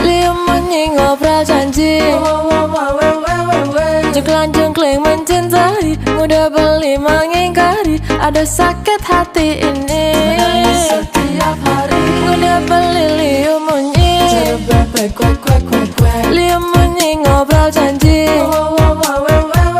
Liam munyi ngobrol janji, jengklang-jengkling mencintai, mudah beli mengingkari, ada sakit hati ini. Setiap hari mudah beli Liam munyi, Liam munyi ngobrol janji,